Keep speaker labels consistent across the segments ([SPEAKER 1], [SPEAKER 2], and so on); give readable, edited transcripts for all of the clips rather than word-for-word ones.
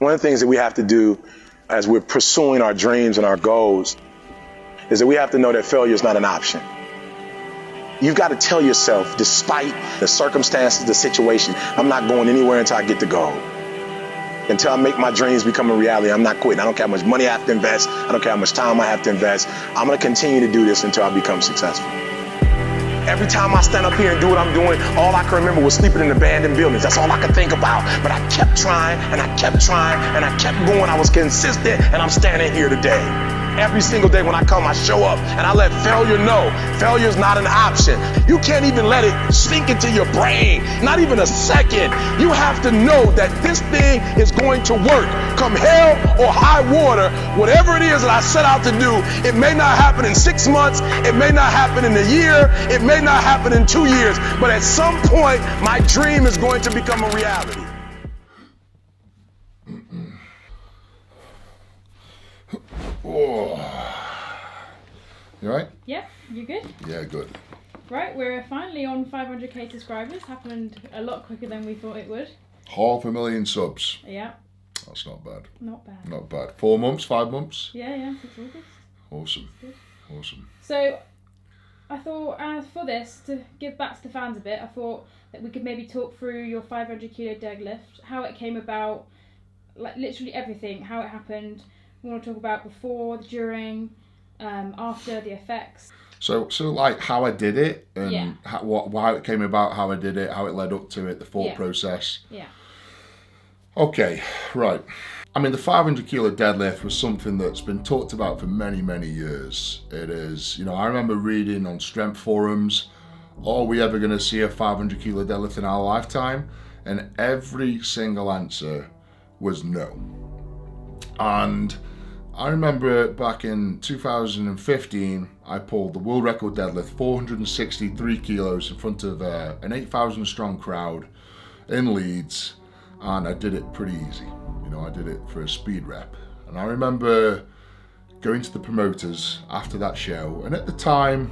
[SPEAKER 1] One of the things that we have to do as we're pursuing our dreams and our goals is that we have to know that failure is not an option. You've got to tell yourself, despite the circumstances, the situation, I'm not going anywhere until I get the goal. Until I make my dreams become a reality, I'm not quitting. I don't care how much money I have to invest. I don't care how much time I have to invest. I'm going to continue to do this until I become successful. Every time I stand up here and do what I'm doing, all I can remember was sleeping in abandoned buildings. That's all I could think about. But I kept trying, and I kept trying, and I kept going. I was consistent, and I'm standing here today. Every single day when I come, I show up, and I let failure know failure is not an option. You can't even let it sink into your brain, not even a second. You have to know that this thing is going to work. Come hell or high water, whatever it is that I set out to do, it may not happen in 6 months, it may not happen in a year, it may not happen in 2 years, but at some point, my dream is going to become a reality.
[SPEAKER 2] Oh. You all right?
[SPEAKER 3] Yep, you good?
[SPEAKER 2] Yeah, good.
[SPEAKER 3] Right, we're finally on 500k subscribers. Happened a lot quicker than we thought it would.
[SPEAKER 2] 500,000 subs.
[SPEAKER 3] Yeah.
[SPEAKER 2] That's not bad.
[SPEAKER 3] Not bad.
[SPEAKER 2] Not bad. 4 months, 5 months?
[SPEAKER 3] Yeah, since August.
[SPEAKER 2] Awesome.
[SPEAKER 3] Good.
[SPEAKER 2] Awesome.
[SPEAKER 3] So, I thought, for this, to give back to the fans a bit, I thought that we could maybe talk through your 500 kilo deadlift, how it came about, like literally everything, how it happened. We want to talk about before, during, after, the effects.
[SPEAKER 2] So like how I did it and
[SPEAKER 3] Yeah.
[SPEAKER 2] how it came about, how I did it, how it led up to it, the thought process.
[SPEAKER 3] Yeah.
[SPEAKER 2] Okay, right. I mean, the 500 kilo deadlift was something that's been talked about for many, many years. It is, I remember reading on strength forums, are we ever going to see a 500 kilo deadlift in our lifetime? And every single answer was no. And I remember back in 2015, I pulled the world record deadlift, 463 kilos in front of an 8,000 strong crowd in Leeds, and I did it pretty easy. I did it for a speed rep. And I remember going to the promoters after that show, and at the time,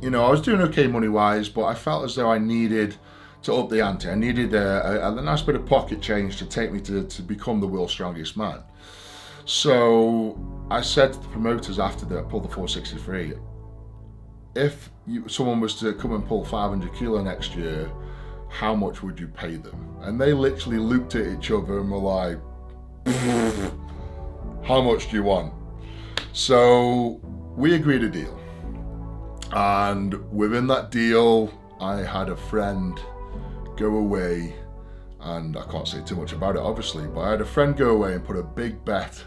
[SPEAKER 2] I was doing okay money-wise, but I felt as though I needed to up the ante. I needed a nice bit of pocket change to take me to become the world's strongest man. So I said to the promoters after that I pulled the 463, if someone was to come and pull 500 kilo next year, how much would you pay them? And they literally looked at each other and were like, how much do you want? So we agreed a deal. And within that deal, I had a friend go away, and I can't say too much about it obviously, but I had a friend go away and put a big bet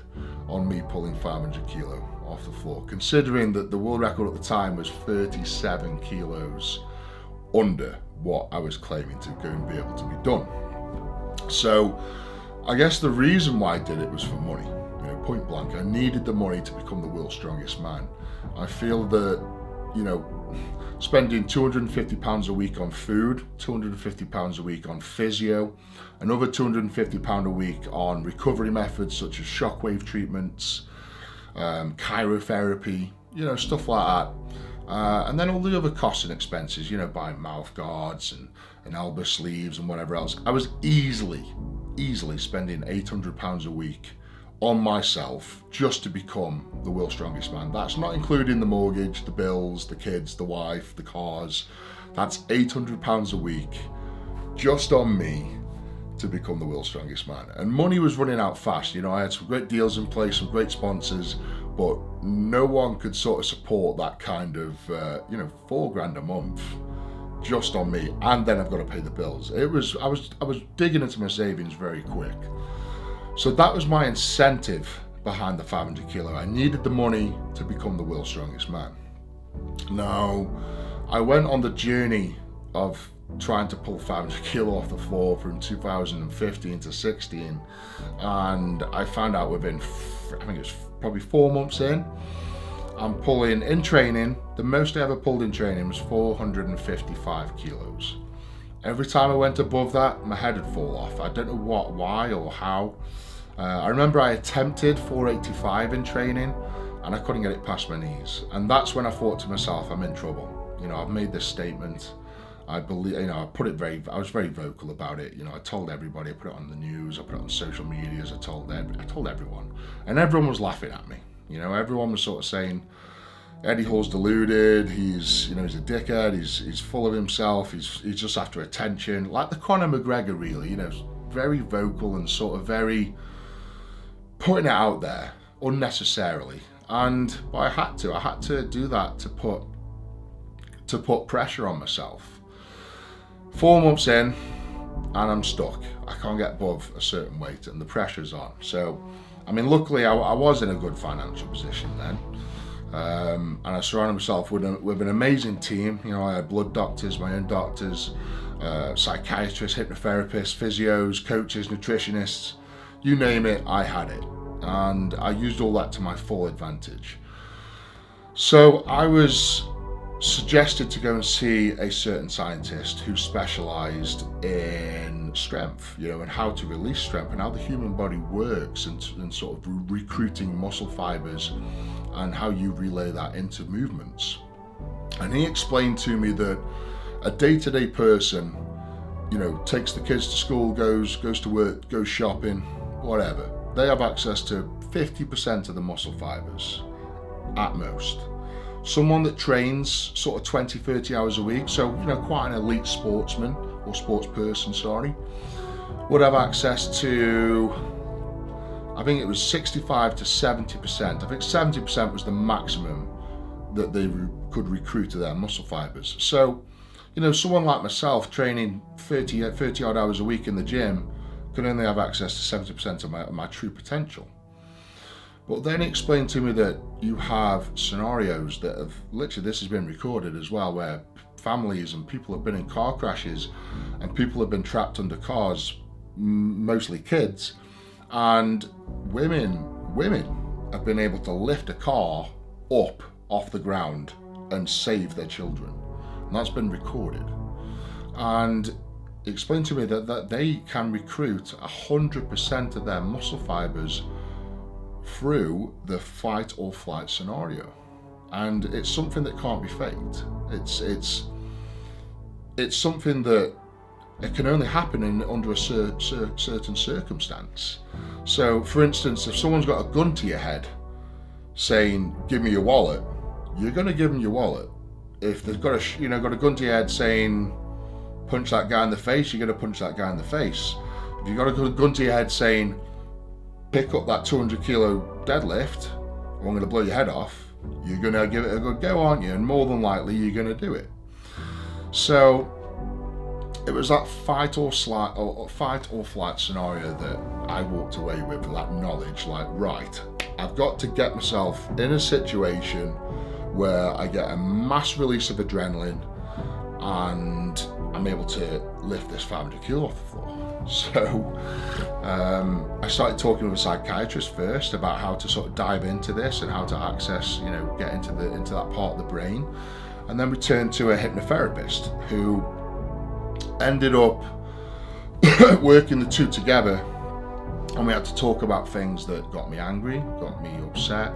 [SPEAKER 2] on me pulling 500 kilo off the floor, considering that the world record at the time was 37 kilos under what I was claiming to go and be able to be done. So I guess the reason why I did it was for money. Point blank, I needed the money to become the world's strongest man. I feel that, spending £250 a week on food, £250 a week on physio, another £250 a week on recovery methods such as shockwave treatments, chirotherapy, stuff like that. And then all the other costs and expenses, buying mouth guards and elbow sleeves and whatever else. I was easily spending £800 a week on myself just to become the world's strongest man. That's not including the mortgage, the bills, the kids, the wife, the cars. That's £800 a week just on me to become the world's strongest man. And money was running out fast. I had some great deals in place, some great sponsors, but no one could sort of support that kind of, $4,000 a month just on me. And then I've got to pay the bills. I was digging into my savings very quick. So that was my incentive behind the 500 kilo. I needed the money to become the world's strongest man. Now, I went on the journey of trying to pull 500 kilo off the floor from 2015 to 16, and I found out within, I think it was probably 4 months in, I'm pulling in training. The most I ever pulled in training was 455 kilos. Every time I went above that, my head would fall off. I don't know why or how. I remember I attempted 485 in training and I couldn't get it past my knees. And that's when I thought to myself, I'm in trouble. I've made this statement. I believe, I was very vocal about it. I told everybody, I put it on the news, I put it on social medias, I told everyone, and everyone was laughing at me. Everyone was sort of saying, Eddie Hall's deluded, he's a dickhead, he's full of himself, he's just after attention, like the Conor McGregor really, very vocal and sort of very putting it out there unnecessarily. But I had to do that to put pressure on myself. 4 months in, and I'm stuck. I can't get above a certain weight, and the pressure's on. So, luckily I was in a good financial position then, and I surrounded myself with an amazing team. I had blood doctors, my own doctors, psychiatrists, hypnotherapists, physios, coaches, nutritionists, you name it, I had it, and I used all that to my full advantage. So I was suggested to go and see a certain scientist who specialized in strength, and how to release strength and how the human body works, and sort of recruiting muscle fibers and how you relay that into movements. And he explained to me that a day-to-day person, takes the kids to school, goes to work, goes shopping, whatever, they have access to 50% of the muscle fibers at most. Someone that trains sort of 20-30 hours a week, so quite an elite sportsman or sports person, would have access to, I think it was 65 to 70%. I think 70% was the maximum that they could recruit to their muscle fibers. So, someone like myself training 30 odd hours a week in the gym can only have access to 70% of my true potential. But then he explained to me that you have scenarios that have, literally this has been recorded as well, where families and people have been in car crashes and people have been trapped under cars, mostly kids, and women have been able to lift a car up off the ground and save their children. And that's been recorded. And he explained to me that they can recruit 100% of their muscle fibers through the fight or flight scenario, and it's something that can't be faked. It's something that it can only happen under a certain circumstance. So, for instance, if someone's got a gun to your head saying, "Give me your wallet," you're going to give them your wallet. If they've got a gun to your head saying, "Punch that guy in the face," you're going to punch that guy in the face. If you've got a gun to your head saying, "Pick up that 200 kilo deadlift, or I'm going to blow your head off," you're going to give it a good go, aren't you? And more than likely, you're going to do it. So it was that fight or flight scenario that I walked away with that knowledge, like, right, I've got to get myself in a situation where I get a mass release of adrenaline and I'm able to lift this 500 kilo off the floor. So I started talking with a psychiatrist first about how to sort of dive into this and how to access, get into that part of the brain, and then we turned to a hypnotherapist who ended up working the two together, and we had to talk about things that got me angry, got me upset,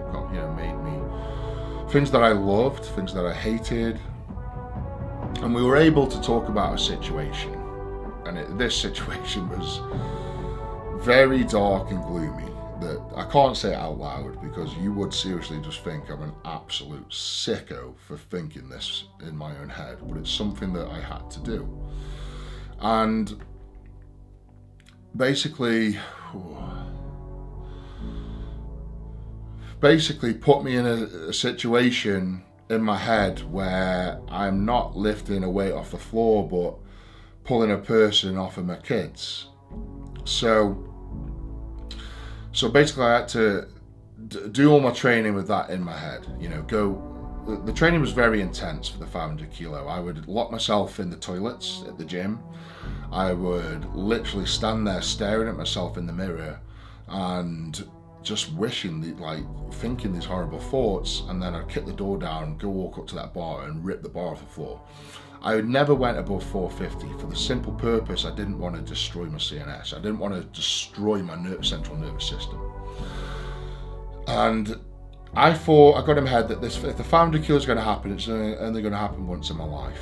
[SPEAKER 2] made me things that I loved, things that I hated, and we were able to talk about a situation. And this situation was very dark and gloomy, that I can't say it out loud because you would seriously just think I'm an absolute sicko for thinking this in my own head, but it's something that I had to do. And basically put me in a situation in my head where I'm not lifting a weight off the floor, but pulling a person off of my kids. So basically I had to do all my training with that in my head. The training was very intense for the 500 kilo. I would lock myself in the toilets at the gym. I would literally stand there staring at myself in the mirror and just thinking these horrible thoughts, and then I'd kick the door down, go walk up to that bar and rip the bar off the floor. I never went above 450 for the simple purpose I didn't want to destroy my CNS. I didn't want to destroy my central nervous system. And I got in my head that if the 500 kilo is going to happen, it's only going to happen once in my life,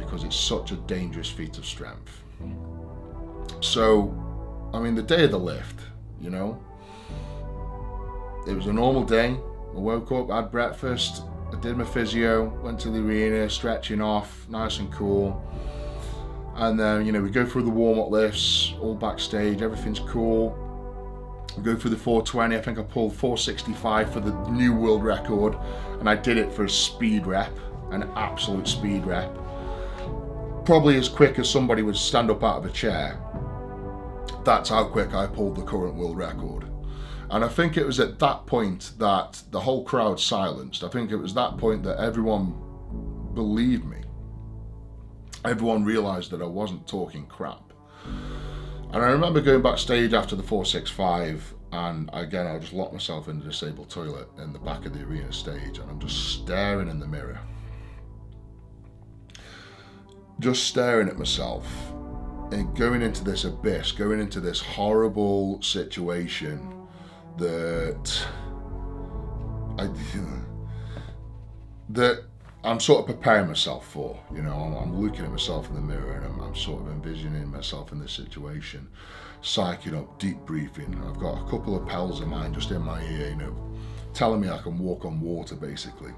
[SPEAKER 2] because it's such a dangerous feat of strength. So, I mean, the day of the lift, you know, it was a normal day. I woke up, had breakfast, I did my physio, went to the arena, stretching off, nice and cool. And then, you know, we go through the warm-up lifts, all backstage, everything's cool. We go through the 420, I think I pulled 465 for the new world record, and I did it for a speed rep, an absolute speed rep. Probably as quick as somebody would stand up out of a chair. That's how quick I pulled the current world record. And I think it was at that point that the whole crowd silenced. I think it was that point that everyone believed me. Everyone realised that I wasn't talking crap. And I remember going backstage after the 465, and again, I just locked myself in the disabled toilet in the back of the arena stage, and I'm just staring in the mirror. Just staring at myself and going into this abyss, going into this horrible situation that I'm sort of preparing myself for. You know, I'm looking at myself in the mirror, and I'm sort of envisioning myself in this situation, psyching up, deep breathing. I've got a couple of pals of mine just in my ear, you know, telling me I can walk on water, basically.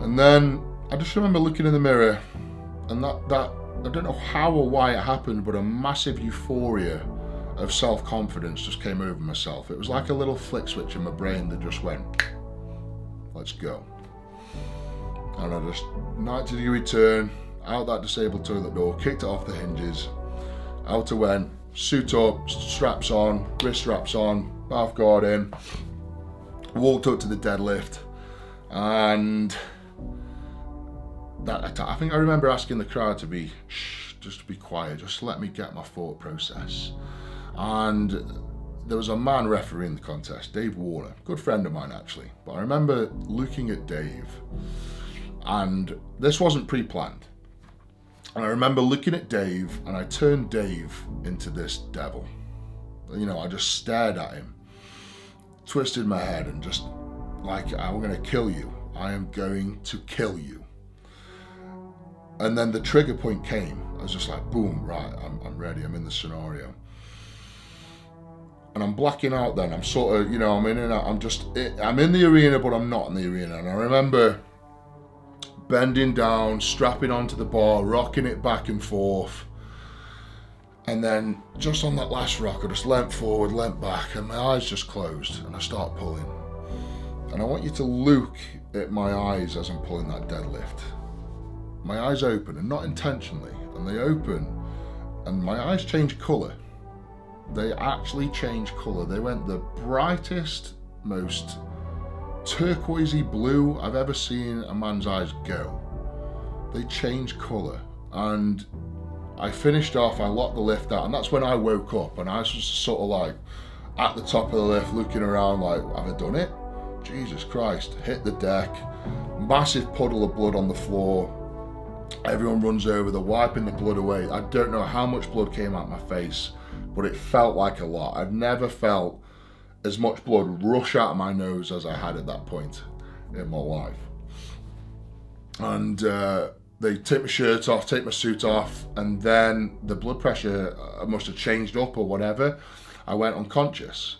[SPEAKER 2] And then I just remember looking in the mirror, and that I don't know how or why it happened, but a massive euphoria of self-confidence just came over myself. It was like a little flick switch in my brain that just went, let's go. And I just 90-degree turn, out that disabled toilet door, kicked it off the hinges, out I went, suit up, straps on, wrist straps on, mouth guard in, walked up to the deadlift, and I think I remember asking the crowd to be just to be quiet, just let me get my thought process. And there was a man refereeing the contest, Dave Warner, good friend of mine actually. But I remember looking at Dave, and this wasn't pre-planned. And I remember looking at Dave, and I turned Dave into this devil. You know, I just stared at him, twisted my head, and just like, I'm gonna kill you. I am going to kill you. And then the trigger point came. I was just like, boom, right, I'm ready, I'm in the scenario. And I'm blacking out then. I'm sort of, you know, I'm in and out. I'm in the arena, but I'm not in the arena. And I remember bending down, strapping onto the bar, rocking it back and forth. And then just on that last rock, I just leant forward, leant back, and my eyes just closed, and I start pulling. And I want you to look at my eyes as I'm pulling that deadlift. My eyes open, and not intentionally, and they open, and my eyes change colour. They actually change colour. They went the brightest, most turquoisey blue I've ever seen a man's eyes go. They changed colour, and I finished off, I locked the lift out, and that's when I woke up, and I was just sort of like at the top of the lift looking around like, have I done it? Jesus Christ. Hit the deck, massive puddle of blood on the floor. Everyone runs over, they're wiping the blood away. I don't know how much blood came out my face, but it felt like a lot. I've never felt as much blood rush out of my nose as I had at that point in my life. And they take my shirt off, take my suit off, and then the blood pressure must have changed up or whatever. I went unconscious.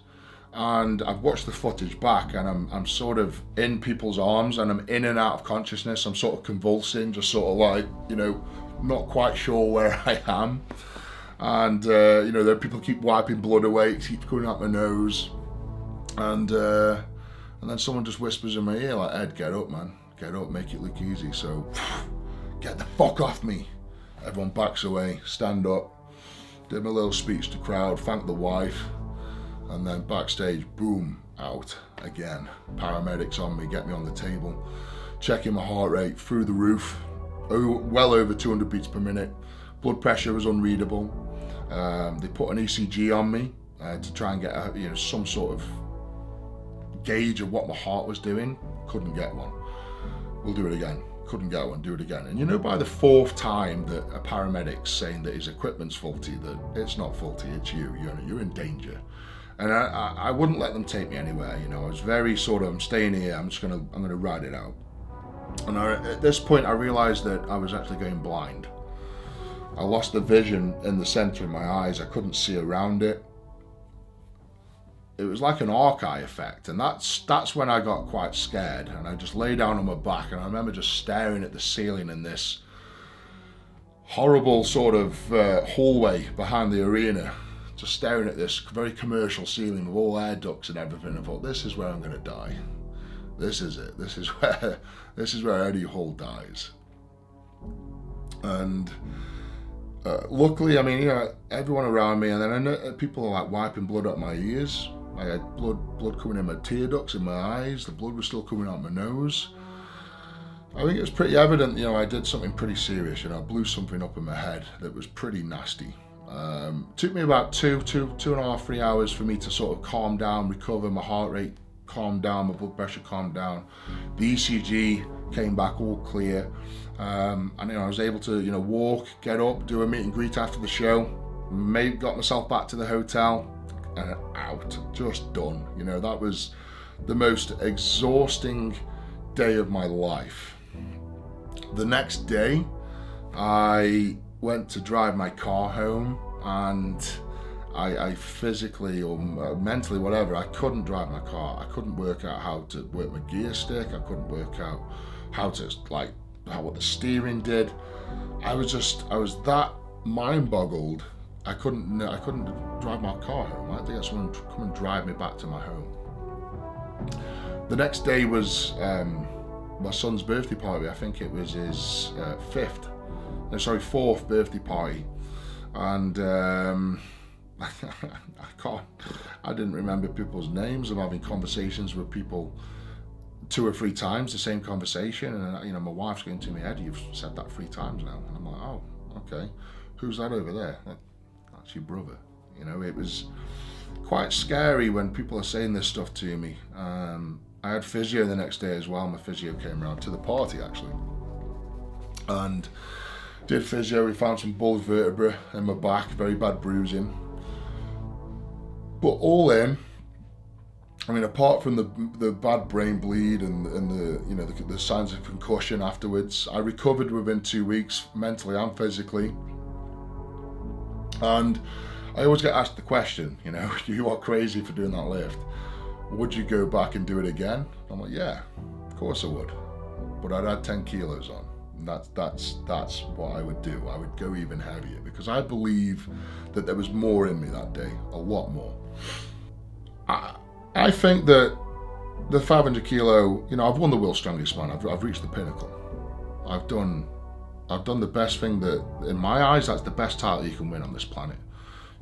[SPEAKER 2] And I've watched the footage back, and I'm sort of in people's arms, and I'm in and out of consciousness. I'm sort of convulsing, just sort of like, you know, not quite sure where I am. And you know, there people keep wiping blood away, it keeps coming out my nose, and then someone just whispers in my ear like, Ed, get up, man, get up, make it look easy. So get the fuck off me. Everyone backs away, stand up, did my little speech to the crowd, thanked the wife. And then backstage, boom, out again. Paramedics on me, get me on the table, checking my heart rate through the roof, well over 200 beats per minute. Blood pressure was unreadable. They put an ECG on me to try and get some sort of gauge of what my heart was doing. Couldn't get one. We'll do it again. Couldn't get one, do it again. And you know, by the fourth time that a paramedic's saying that his equipment's faulty, that it's not faulty, it's you. You're in danger. And I wouldn't let them take me anywhere, you know. I was very sort of, I'm staying here, I'm gonna ride it out. And at this point I realized that I was actually going blind. I lost the vision in the center of my eyes. I couldn't see around it. It was like an Hawkeye effect, and that's when I got quite scared, and I just lay down on my back, and I remember just staring at the ceiling in this horrible sort of hallway behind the arena, just staring at this very commercial ceiling with all air ducts and everything. I thought, this is where I'm going to die. This is it. This is where Eddie Hall dies. And luckily, I mean, everyone around me, and then I know people are like wiping blood out my ears. I had blood coming in my tear ducts in my eyes. The blood was still coming out my nose. I think it was pretty evident, I did something pretty serious. I blew something up in my head that was pretty nasty. Took me about 2.5, 3 hours for me to sort of calm down, recover, my heart rate calmed down, my blood pressure calmed down. The ECG came back all clear. And I was able to, walk, get up, do a meet and greet after the show. Got myself back to the hotel. And out, just done. That was the most exhausting day of my life. The next day, I went to drive my car home, and I physically or mentally, whatever, I couldn't drive my car. I couldn't work out how to work my gear stick. I couldn't work out what the steering did. I was that mind boggled. I couldn't drive my car home. I had to get someone to come and drive me back to my home. The next day was my son's birthday party. I think it was his fourth birthday party, and I didn't remember people's names. I'm having conversations with people 2 or 3 times, the same conversation, and my wife's going to me, Eddie, you've said that 3 times now, and I'm like, oh, okay, who's that over there? That's your brother. It was quite scary when people are saying this stuff to me. I had physio the next day as well. My physio came around to the party actually, and did physio. We found some bulged vertebrae in my back, very bad bruising. But all in, apart from the bad brain bleed and the signs of concussion afterwards, I recovered within 2 weeks, mentally and physically. And I always get asked the question, you are crazy for doing that lift. Would you go back and do it again? I'm like, yeah, of course I would. But I'd add 10 kilos on. And that's what I would do. I would go even heavier because I believe that there was more in me that day, a lot more. I think that the 500 kilo, I've won the world's strongest man. I've reached the pinnacle. I've done the best thing that, in my eyes, that's the best title you can win on this planet.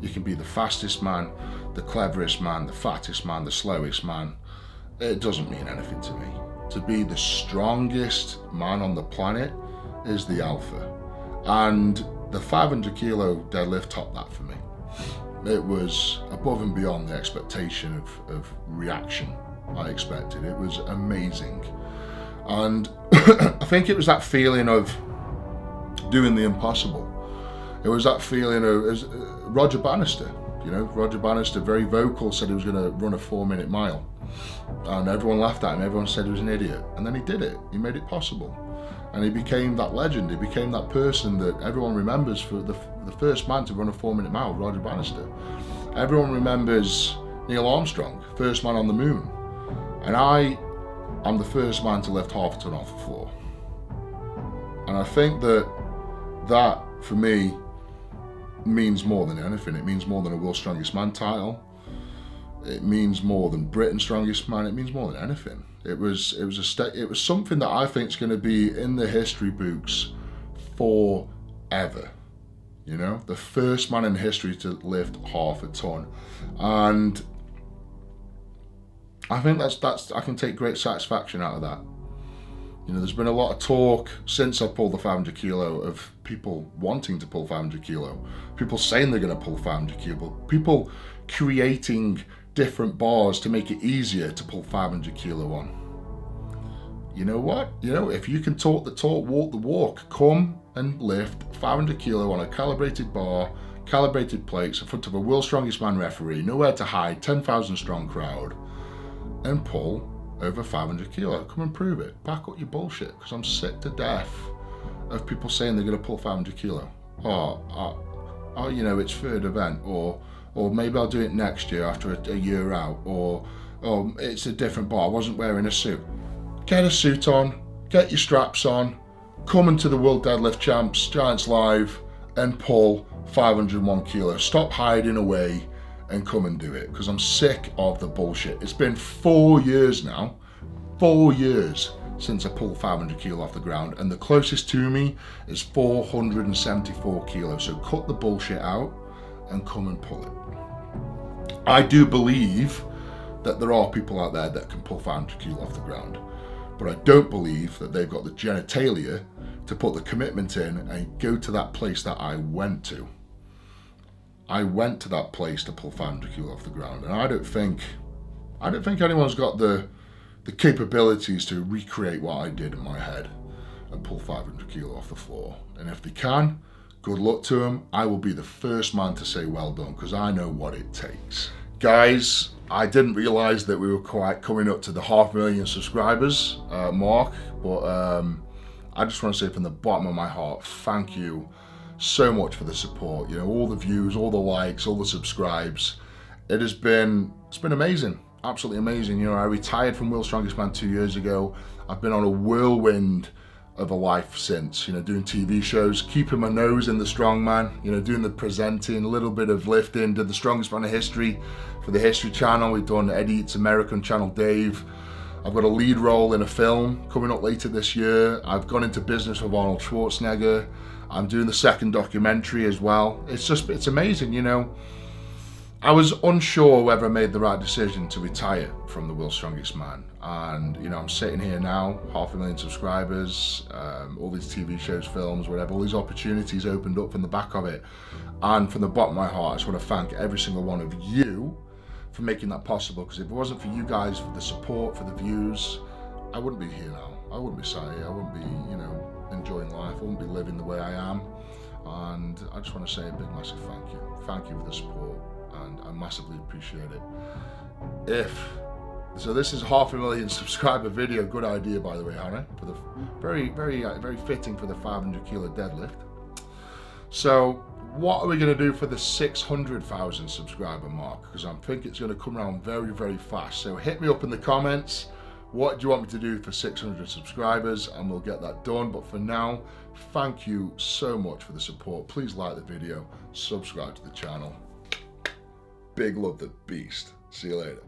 [SPEAKER 2] You can be the fastest man, the cleverest man, the fattest man, the slowest man. It doesn't mean anything to me. To be the strongest man on the planet is the alpha. And the 500 kilo deadlift topped that for me. It was above and beyond the expectation of reaction I expected. It was amazing. And I think it was that feeling of doing the impossible. It was that feeling of Roger Bannister. Roger Bannister, very vocal, said he was going to run a 4-minute mile, and everyone laughed at him. Everyone said he was an idiot, and then he did it. He made it possible, and he became that legend. He became that person that everyone remembers for the first man to run a 4-minute mile, Roger Bannister. Everyone remembers Neil Armstrong, first man on the moon, and I'm the first man to lift half a ton off the floor. And I think that for me means more than anything. It means more than a World's Strongest Man title. It means more than Britain's Strongest Man. It means more than anything. It was something that I think is going to be in the history books forever. The first man in history to lift half a ton, and I think that's I can take great satisfaction out of that. There's been a lot of talk since I pulled the 500 kilo of people wanting to pull 500 kilo, people saying they're going to pull 500 kilo, people creating different bars to make it easier to pull 500 kilo on. You know what? If you can talk the talk, walk the walk, come and lift 500 kilo on a calibrated bar, calibrated plates in front of a World's Strongest Man referee, nowhere to hide, 10,000 strong crowd, and pull over 500 kilo. Come and prove it. Back up your bullshit, because I'm sick to death of people saying they're going to pull 500 kilo. Oh, you know, it's third event, or maybe I'll do it next year after a year out, or it's a different bar. I wasn't wearing a suit. Get a suit on, get your straps on, come into the World Deadlift Champs, Giants Live, and pull 501 kilos. Stop hiding away and come and do it, because I'm sick of the bullshit. It's been 4 years now, 4 years since I pulled 500 kilo off the ground, and the closest to me is 474 kilos. So cut the bullshit out and come and pull it. I do believe that there are people out there that can pull 500 kilo off the ground, but I don't believe that they've got the genitalia to put the commitment in and go to that place that I went to. I went to that place to pull 500 kilo off the ground, and I don't think anyone's got the capabilities to recreate what I did in my head and pull 500 kilo off the floor. And if they can, good luck to them. I will be the first man to say well done, because I know what it takes. Guys, I didn't realize that we were quite coming up to the 500,000 subscribers mark, but I just want to say from the bottom of my heart, thank you so much for the support. You know, all the views, all the likes, all the subscribes. It's been amazing. Absolutely amazing. You know, I retired from World's Strongest Man 2 years ago. I've been on a whirlwind of a life since, you know, doing TV shows, keeping my nose in the strongman, you know, doing the presenting, a little bit of lifting, did the Strongest Man in History for the History Channel. We've done Eddie Eats American, Channel Dave. I've got a lead role in a film coming up later this year. I've gone into business with Arnold Schwarzenegger. I'm doing the second documentary as well. It's amazing, you know. I was unsure whether I made the right decision to retire from the World's Strongest Man, and you know, I'm sitting here now, 500,000 subscribers, all these TV shows, films, whatever, all these opportunities opened up from the back of it, and from the bottom of my heart, I just want to thank every single one of you for making that possible, because if it wasn't for you guys, for the support, for the views, I wouldn't be here now. I wouldn't be sat here, I wouldn't be, you know, enjoying life, I wouldn't be living the way I am, and I just want to say a big massive thank you. Thank you for the support, and I massively appreciate it. So this is 500,000 subscriber video. Good idea, by the way, Hannah, for the very fitting for the 500 kilo deadlift. So what are we going to do for the 600,000 subscriber mark? Because I think it's going to come around very, very fast. So hit me up in the comments. What do you want me to do for 600 subscribers? And we'll get that done. But for now, thank you so much for the support. Please like the video, subscribe to the channel. Big love, the beast. See you later.